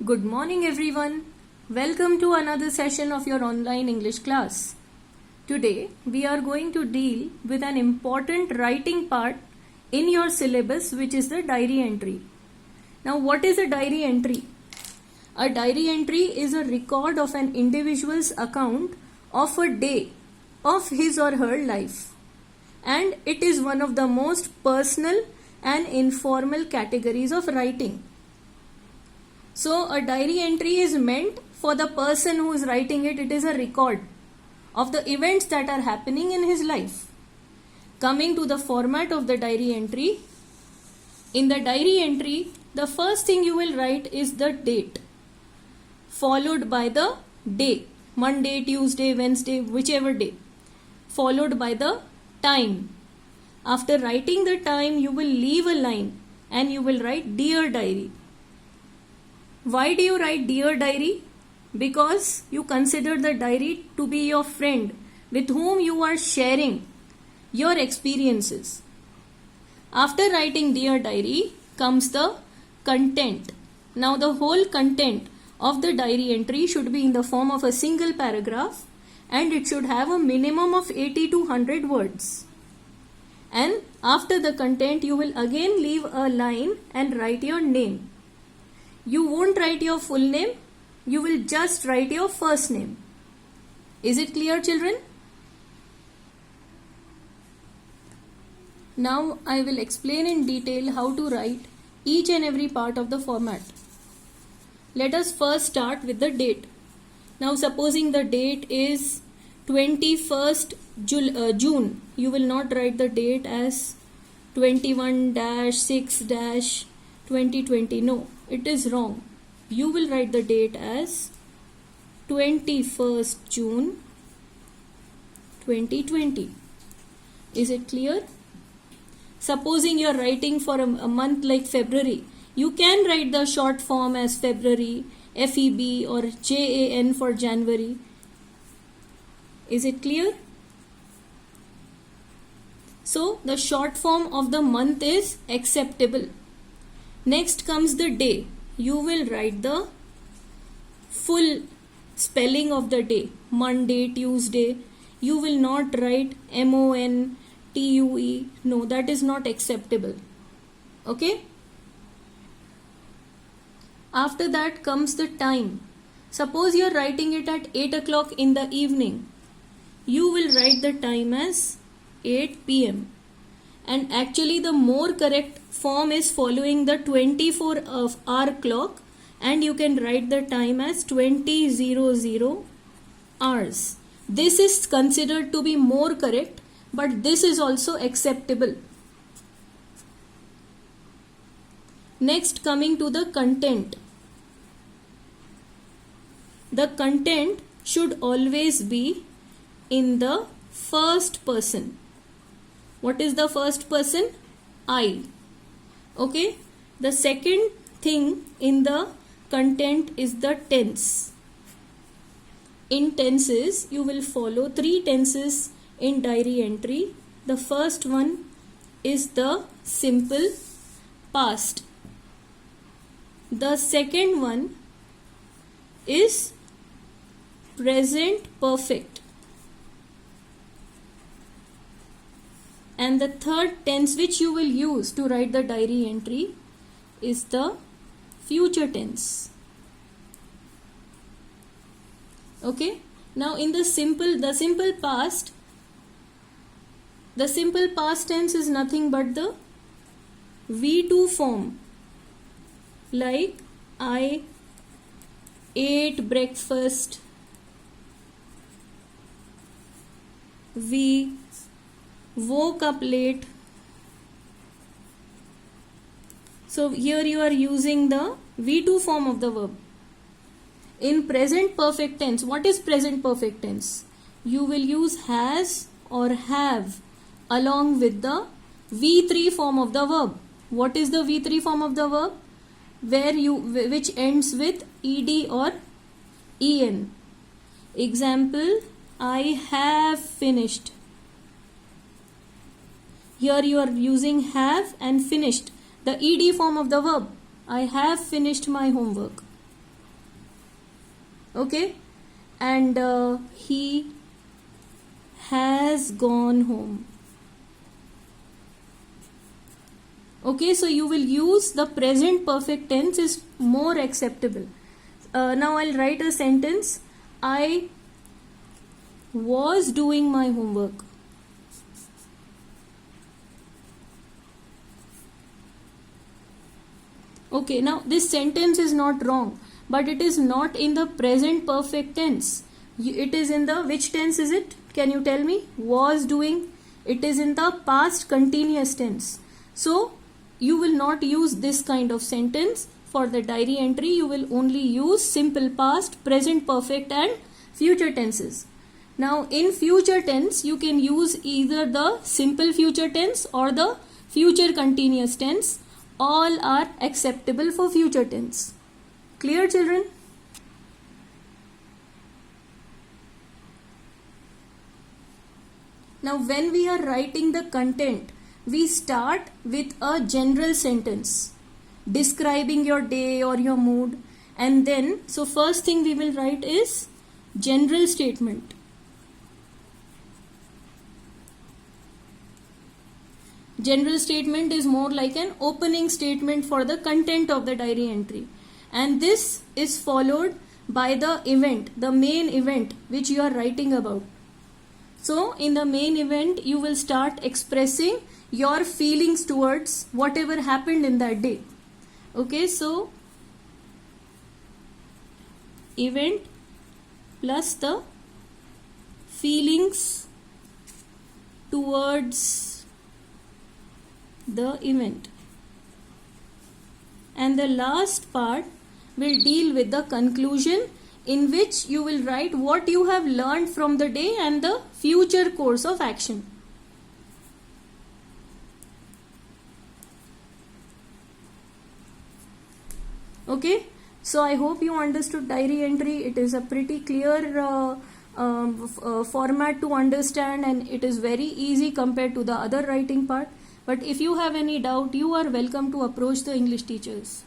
Good morning everyone. Welcome to another session of your online English class. Today we are going to deal with an important writing part in your syllabus, which is the diary entry. Now what is a diary entry? A diary entry is a record of an individual's account of a day of his or her life, and it is one of the most personal and informal categories of writing. So a diary entry is meant for the person who is writing it. It is a record of the events that are happening in his life. Coming to the format of the diary entry, in the diary entry, the first thing you will write is the date, followed by the day, Monday, Tuesday, Wednesday, whichever day, followed by the time. After writing the time, you will leave a line and you will write Dear Diary. Why do you write Dear Diary? Because you consider the diary to be your friend with whom you are sharing your experiences. After writing Dear Diary comes the content. Now the whole content of the diary entry should be in the form of a single paragraph, and it should have a minimum of 80 to 100 words. And after the content you will again leave a line and write your name. You won't write your full name, you will just write your first name. Is it clear, children? Now I will explain in detail how to write each and every part of the format. Let us first start with the date. Now supposing the date is 21st June, you will not write the date as 21-6-2020. No, it is wrong. You will write the date as 21st June 2020. Is it clear? Supposing you are writing for a month like February, you can write the short form as February, FEB, or JAN for January. Is it clear? So the short form of the month is acceptable. Next comes the day. You will write the full spelling of the day. Monday, Tuesday. You will not write MONTUE. No, that is not acceptable. Okay? After that comes the time. Suppose you are writing it at 8 o'clock in the evening. You will write the time as 8 p.m. And actually the more correct form is following the 24-hour clock, and you can write the time as 20:00 hours. This is considered to be more correct, but this is also acceptable. Next, coming to the content. The content should always be in the first person. What is the first person? I. Okay. The second thing in the content is the tense. In tenses, you will follow 3 tenses in diary entry. The first one is the simple past. The second one is present perfect. And the third tense which you will use to write the diary entry is the future tense. Okay. Now in the simple past tense is nothing but the V2 form. Like I ate breakfast, we woke up late. So here you are using the V2 form of the verb. In present perfect tense, what is present perfect tense? You will use has or have along with the V3 form of the verb. What is the V3 form of the verb? Which ends with ed or en. Example, I have finished. Here you are using have and finished, the ed form of the verb. I have finished my homework. Okay, and he has gone home. Okay, so you will use the present perfect tense is more acceptable. Now I'll write a sentence. I was doing my homework. Okay, now this sentence is not wrong, but it is not in the present perfect tense. It is in the, which tense is it? Can you tell me? Was doing. It is in the past continuous tense. So you will not use this kind of sentence for the diary entry. You will only use simple past, present perfect and future tenses. Now in future tense you can use either the simple future tense or the future continuous tense. All are acceptable for future tense. Clear, children? Now when we are writing the content, we start with a general sentence describing your day or your mood, and then so first thing we will write is general statement. General statement is more like an opening statement for the content of the diary entry, and this is followed by the event, the main event which you are writing about. So in the main event you will start expressing your feelings towards whatever happened in that day. Okay, so event plus the feelings towards the event, and the last part will deal with the conclusion, in which you will write what you have learned from the day and the future course of action. Okay, so I hope you understood diary entry. It is a pretty clear format to understand, and it is very easy compared to the other writing part. But if you have any doubt, you are welcome to approach the English teachers.